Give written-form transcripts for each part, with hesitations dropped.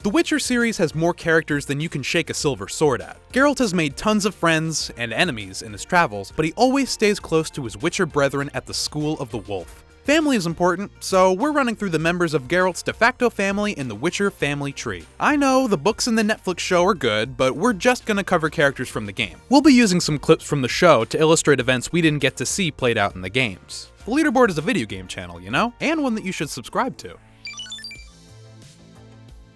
The Witcher series has more characters than you can shake a silver sword at. Geralt has made tons of friends and enemies in his travels, but he always stays close to his Witcher brethren at the School of the Wolf. Family is important, so we're running through the members of Geralt's de facto family in the Witcher family tree. I know the books and the Netflix show are good, but we're just gonna cover characters from the game. We'll be using some clips from the show to illustrate events we didn't get to see played out in the games. The Leaderboard is a video game channel, you know? And one that you should subscribe to.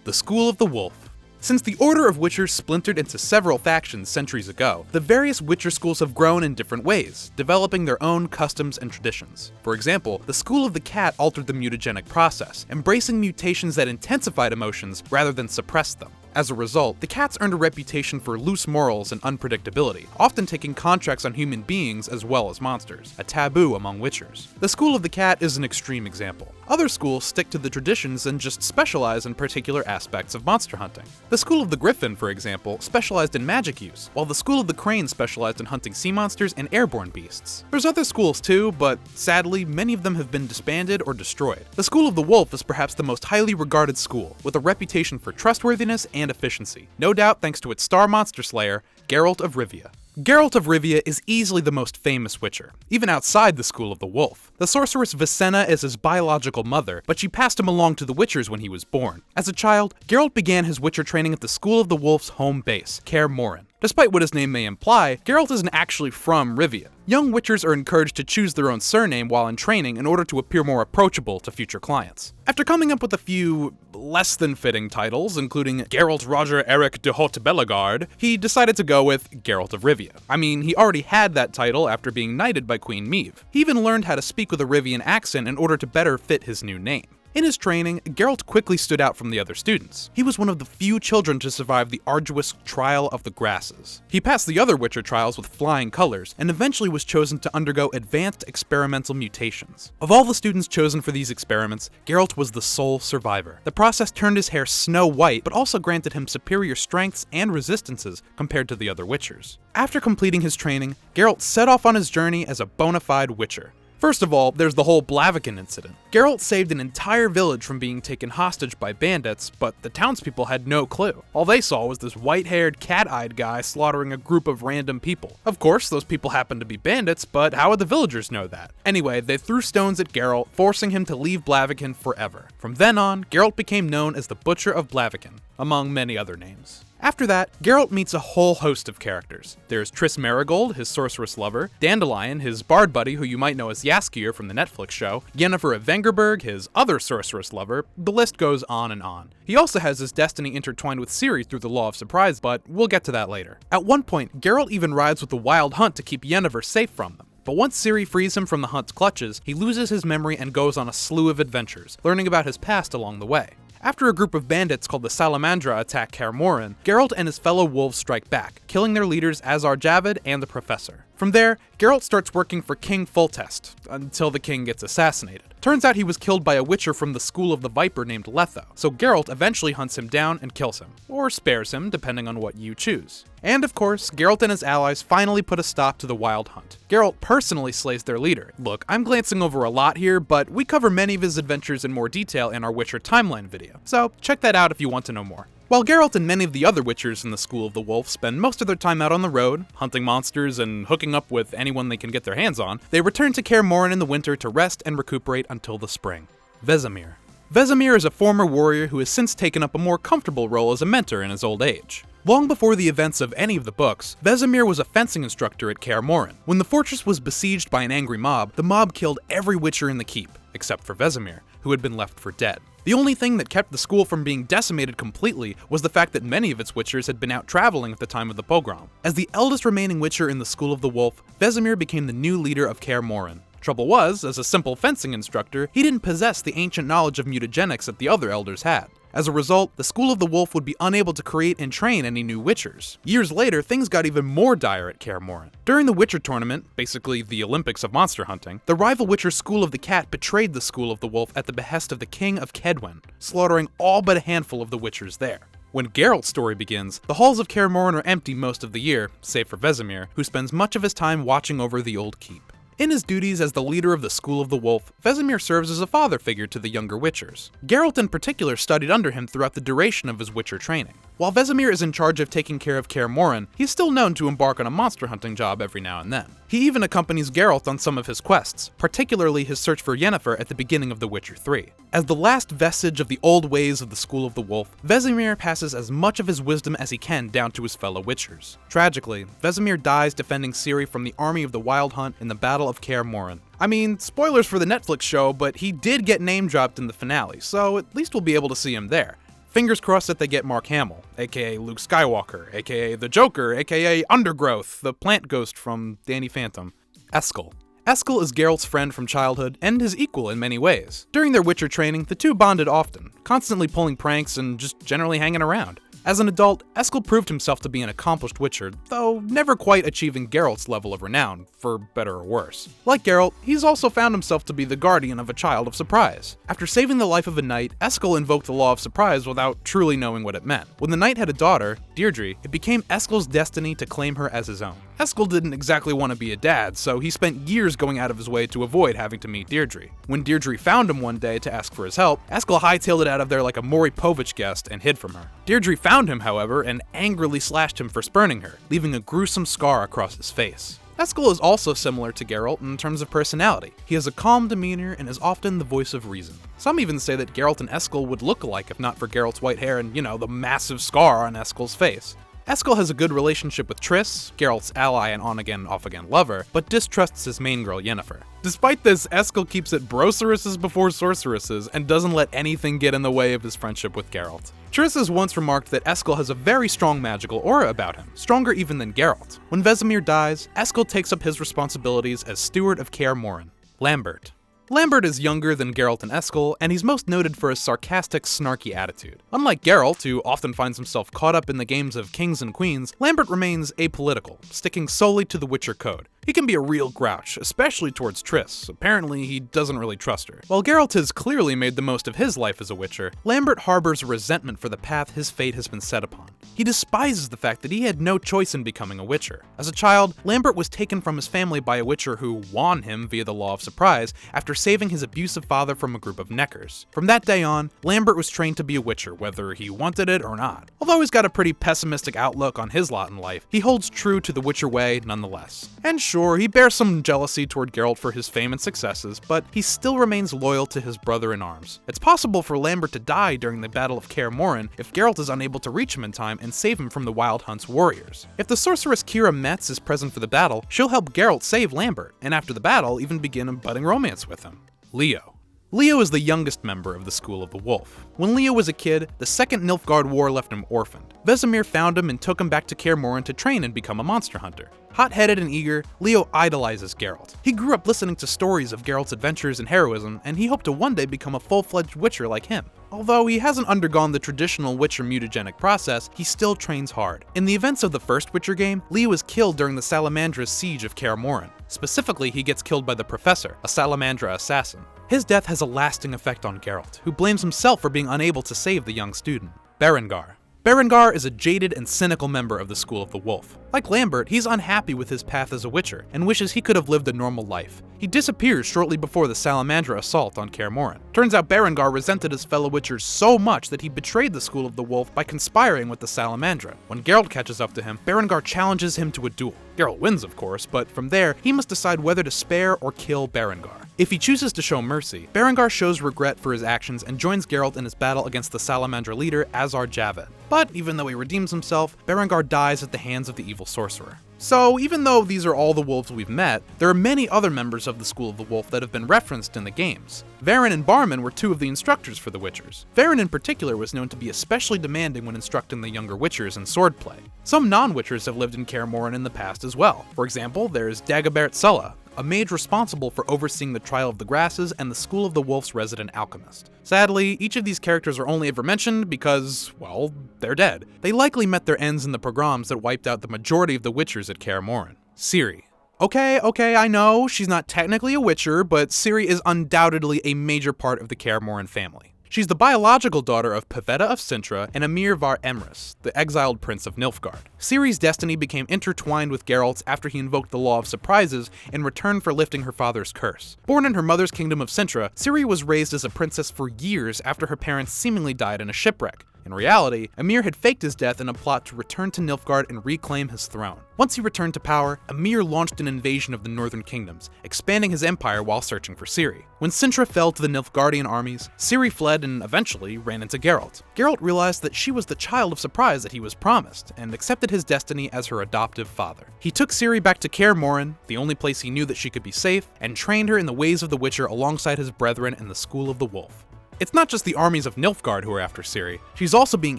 The School of the Wolf. Since the Order of Witchers splintered into several factions centuries ago, the various Witcher schools have grown in different ways, developing their own customs and traditions. For example, the School of the Cat altered the mutagenic process, embracing mutations that intensified emotions rather than suppressed them. As a result, the Cats earned a reputation for loose morals and unpredictability, often taking contracts on human beings as well as monsters, a taboo among Witchers. The School of the Cat is an extreme example. Other schools stick to the traditions and just specialize in particular aspects of monster hunting. The School of the Griffin, for example, specialized in magic use, while the School of the Crane specialized in hunting sea monsters and airborne beasts. There's other schools too, but sadly, many of them have been disbanded or destroyed. The School of the Wolf is perhaps the most highly regarded school, with a reputation for trustworthiness and efficiency, no doubt thanks to its star monster slayer, Geralt of Rivia. Geralt of Rivia is easily the most famous Witcher, even outside the School of the Wolf. The sorceress Vesemir is his biological mother, but she passed him along to the Witchers when he was born. As a child, Geralt began his Witcher training at the School of the Wolf's home base, Kaer Morhen. Despite what his name may imply, Geralt isn't actually from Rivia. Young Witchers are encouraged to choose their own surname while in training in order to appear more approachable to future clients. After coming up with a few less than fitting titles, including Geralt Roger Eric de Haute Bellegarde, he decided to go with Geralt of Rivia. I mean, he already had that title after being knighted by Queen Meve. He even learned how to speak with a Rivian accent in order to better fit his new name. In his training, Geralt quickly stood out from the other students. He was one of the few children to survive the arduous Trial of the Grasses. He passed the other Witcher trials with flying colors, and eventually was chosen to undergo advanced experimental mutations. Of all the students chosen for these experiments, Geralt was the sole survivor. The process turned his hair snow white, but also granted him superior strengths and resistances compared to the other Witchers. After completing his training, Geralt set off on his journey as a bona fide Witcher. First of all, there's the whole Blaviken incident. Geralt saved an entire village from being taken hostage by bandits, but the townspeople had no clue. All they saw was this white-haired, cat-eyed guy slaughtering a group of random people. Of course, those people happened to be bandits, but how would the villagers know that? Anyway, they threw stones at Geralt, forcing him to leave Blaviken forever. From then on, Geralt became known as the Butcher of Blaviken, among many other names. After that, Geralt meets a whole host of characters. There's Triss Merigold, his sorceress lover, Dandelion, his bard buddy who you might know as Jaskier from the Netflix show, Yennefer of Vengerberg, his other sorceress lover, the list goes on and on. He also has his destiny intertwined with Ciri through the Law of Surprise, but we'll get to that later. At one point, Geralt even rides with the Wild Hunt to keep Yennefer safe from them. But once Ciri frees him from the Hunt's clutches, he loses his memory and goes on a slew of adventures, learning about his past along the way. After a group of bandits called the Salamandra attack Kaer Morhen, Geralt and his fellow wolves strike back, killing their leaders Azar Javid and the Professor. From there, Geralt starts working for King Foltest, until the king gets assassinated. Turns out he was killed by a Witcher from the School of the Viper named Letho, so Geralt eventually hunts him down and kills him, or spares him depending on what you choose. And of course, Geralt and his allies finally put a stop to the Wild Hunt. Geralt personally slays their leader. Look, I'm glancing over a lot here, but we cover many of his adventures in more detail in our Witcher timeline video, so check that out if you want to know more. While Geralt and many of the other Witchers in the School of the Wolf spend most of their time out on the road, hunting monsters and hooking up with anyone they can get their hands on, they return to Kaer Morhen in the winter to rest and recuperate until the spring. Vesemir. Vesemir is a former warrior who has since taken up a more comfortable role as a mentor in his old age. Long before the events of any of the books, Vesemir was a fencing instructor at Kaer Morhen. When the fortress was besieged by an angry mob, the mob killed every Witcher in the keep, except for Vesemir, who had been left for dead. The only thing that kept the school from being decimated completely was the fact that many of its Witchers had been out traveling at the time of the pogrom. As the eldest remaining Witcher in the School of the Wolf, Vesemir became the new leader of Kaer Morhen. Trouble was, as a simple fencing instructor, he didn't possess the ancient knowledge of mutagenics that the other elders had. As a result, the School of the Wolf would be unable to create and train any new Witchers. Years later, things got even more dire at Kaer Morhen. During the Witcher tournament, basically the Olympics of monster hunting, the rival Witcher School of the Cat betrayed the School of the Wolf at the behest of the King of Kedwen, slaughtering all but a handful of the Witchers there. When Geralt's story begins, the halls of Kaer Morhen are empty most of the year, save for Vesemir, who spends much of his time watching over the old keep. In his duties as the leader of the School of the Wolf, Vesemir serves as a father figure to the younger Witchers. Geralt in particular studied under him throughout the duration of his Witcher training. While Vesemir is in charge of taking care of Kaer Morhen, he's still known to embark on a monster hunting job every now and then. He even accompanies Geralt on some of his quests, particularly his search for Yennefer at the beginning of The Witcher 3. As the last vestige of the old ways of the School of the Wolf, Vesemir passes as much of his wisdom as he can down to his fellow Witchers. Tragically, Vesemir dies defending Ciri from the army of the Wild Hunt in the Battle of Kaer Morhen. I mean, spoilers for the Netflix show, but he did get name-dropped in the finale, so at least we'll be able to see him there. Fingers crossed that they get Mark Hamill, aka Luke Skywalker, aka the Joker, aka Undergrowth, the plant ghost from Danny Phantom. Eskil. Eskil is Geralt's friend from childhood, and his equal in many ways. During their Witcher training, the two bonded often, constantly pulling pranks and just generally hanging around. As an adult, Eskil proved himself to be an accomplished Witcher, though never quite achieving Geralt's level of renown, for better or worse. Like Geralt, he's also found himself to be the guardian of a child of surprise. After saving the life of a knight, Eskil invoked the law of surprise without truly knowing what it meant. When the knight had a daughter, Deirdre, it became Eskil's destiny to claim her as his own. Eskil didn't exactly want to be a dad, so he spent years going out of his way to avoid having to meet Deirdre. When Deirdre found him one day to ask for his help, Eskil hightailed it out of there like a Maury Povich guest and hid from her. Deirdre found him, however, and angrily slashed him for spurning her, leaving a gruesome scar across his face. Eskil is also similar to Geralt in terms of personality. He has a calm demeanor and is often the voice of reason. Some even say that Geralt and Eskil would look alike if not for Geralt's white hair and, the massive scar on Eskil's face. Eskil has a good relationship with Triss, Geralt's ally and on-again, off-again lover, but distrusts his main girl, Yennefer. Despite this, Eskil keeps it broceresses before sorceresses and doesn't let anything get in the way of his friendship with Geralt. Triss has once remarked that Eskil has a very strong magical aura about him, stronger even than Geralt. When Vesemir dies, Eskil takes up his responsibilities as steward of Kaer Morhen. Lambert. Lambert is younger than Geralt and Eskil, and he's most noted for his sarcastic, snarky attitude. Unlike Geralt, who often finds himself caught up in the games of kings and queens, Lambert remains apolitical, sticking solely to the Witcher code. He can be a real grouch, especially towards Triss. Apparently, he doesn't really trust her. While Geralt has clearly made the most of his life as a Witcher, Lambert harbors resentment for the path his fate has been set upon. He despises the fact that he had no choice in becoming a Witcher. As a child, Lambert was taken from his family by a Witcher who won him via the law of surprise after saving his abusive father from a group of neckers. From that day on, Lambert was trained to be a Witcher, whether he wanted it or not. Although he's got a pretty pessimistic outlook on his lot in life, he holds true to the Witcher way nonetheless. And sure, he bears some jealousy toward Geralt for his fame and successes, but he still remains loyal to his brother-in-arms. It's possible for Lambert to die during the Battle of Kaer Morhen if Geralt is unable to reach him in time and save him from the Wild Hunt's warriors. If the sorceress Kira Metz is present for the battle, she'll help Geralt save Lambert, and after the battle, even begin a budding romance with him. Leo. Leo is the youngest member of the School of the Wolf. When Leo was a kid, the Second Nilfgaard War left him orphaned. Vesemir found him and took him back to Kaer Morhen to train and become a monster hunter. Hot-headed and eager, Leo idolizes Geralt. He grew up listening to stories of Geralt's adventures and heroism, and he hoped to one day become a full-fledged Witcher like him. Although he hasn't undergone the traditional Witcher mutagenic process, he still trains hard. In the events of the first Witcher game, Leo is killed during the Salamandra's siege of Kaer Morhen. Specifically, he gets killed by the Professor, a Salamandra assassin. His death has a lasting effect on Geralt, who blames himself for being unable to save the young student. Berengar. Berengar is a jaded and cynical member of the School of the Wolf. Like Lambert, he's unhappy with his path as a Witcher, and wishes he could have lived a normal life. He disappears shortly before the Salamandra assault on Kaer Morhen. Turns out Berengar resented his fellow Witchers so much that he betrayed the School of the Wolf by conspiring with the Salamandra. When Geralt catches up to him, Berengar challenges him to a duel. Geralt wins, of course, but from there, he must decide whether to spare or kill Berengar. If he chooses to show mercy, Berengar shows regret for his actions and joins Geralt in his battle against the Salamandra leader, Azar Javed. But even though he redeems himself, Berengar dies at the hands of the evil sorcerer. So even though these are all the wolves we've met, there are many other members of the School of the Wolf that have been referenced in the games. Varen and Barman were two of the instructors for the Witchers. Varen in particular was known to be especially demanding when instructing the younger Witchers in swordplay. Some non-Witchers have lived in Kaer Morhen in the past as well. For example, there's Dagobert Sulla, a mage responsible for overseeing the Trial of the Grasses and the School of the Wolf's resident alchemist. Sadly, each of these characters are only ever mentioned because, well, they're dead. They likely met their ends in the pogroms that wiped out the majority of the Witchers at Kaer Morhen. Ciri. Okay, I know, she's not technically a Witcher, but Ciri is undoubtedly a major part of the Kaer Morhen family. She's the biological daughter of Pavetta of Cintra and Emir var Emrys, the exiled prince of Nilfgaard. Ciri's destiny became intertwined with Geralt's after he invoked the Law of Surprises in return for lifting her father's curse. Born in her mother's kingdom of Cintra, Ciri was raised as a princess for years after her parents seemingly died in a shipwreck. In reality, Emir had faked his death in a plot to return to Nilfgaard and reclaim his throne. Once he returned to power, Emir launched an invasion of the northern kingdoms, expanding his empire while searching for Ciri. When Cintra fell to the Nilfgaardian armies, Ciri fled and eventually ran into Geralt. Geralt realized that she was the child of surprise that he was promised, and accepted his destiny as her adoptive father. He took Ciri back to Kaer Morhen, the only place he knew that she could be safe, and trained her in the ways of the Witcher alongside his brethren in the School of the Wolf. It's not just the armies of Nilfgaard who are after Ciri, she's also being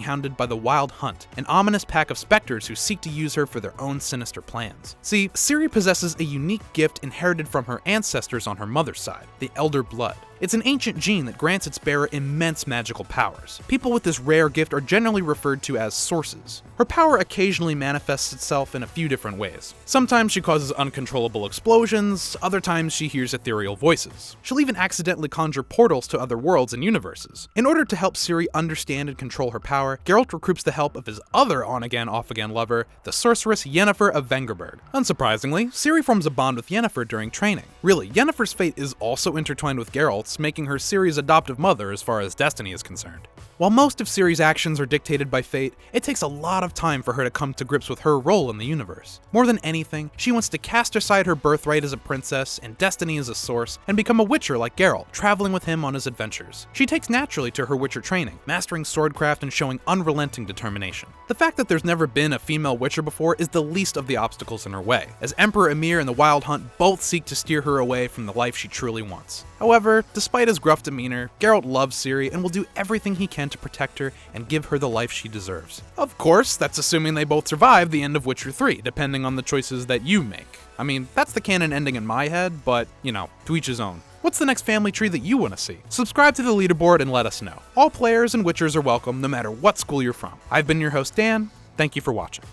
hounded by the Wild Hunt, an ominous pack of specters who seek to use her for their own sinister plans. See, Ciri possesses a unique gift inherited from her ancestors on her mother's side, the Elder Blood. It's an ancient gene that grants its bearer immense magical powers. People with this rare gift are generally referred to as sources. Her power occasionally manifests itself in a few different ways. Sometimes she causes uncontrollable explosions, other times she hears ethereal voices. She'll even accidentally conjure portals to other worlds and universes. In order to help Ciri understand and control her power, Geralt recruits the help of his other on-again, off-again lover, the sorceress Yennefer of Vengerberg. Unsurprisingly, Ciri forms a bond with Yennefer during training. Really, Yennefer's fate is also intertwined with Geralt's, making her Ciri's adoptive mother as far as destiny is concerned. While most of Ciri's actions are dictated by fate, it takes a lot of time for her to come to grips with her role in the universe. More than anything, she wants to cast aside her birthright as a princess and destiny as a source, and become a Witcher like Geralt, traveling with him on his adventures. She takes naturally to her Witcher training, mastering swordcraft and showing unrelenting determination. The fact that there's never been a female Witcher before is the least of the obstacles in her way, as Emperor Emir and the Wild Hunt both seek to steer her away from the life she truly wants. However, despite his gruff demeanor, Geralt loves Ciri and will do everything he can to protect her and give her the life she deserves. Of course, that's assuming they both survive the end of Witcher 3, depending on the choices that you make. I mean, that's the canon ending in my head, but, you know, to each his own. What's the next family tree that you want to see? Subscribe to the leaderboard and let us know. All players and Witchers are welcome no matter what school you're from. I've been your host Dan, thank you for watching.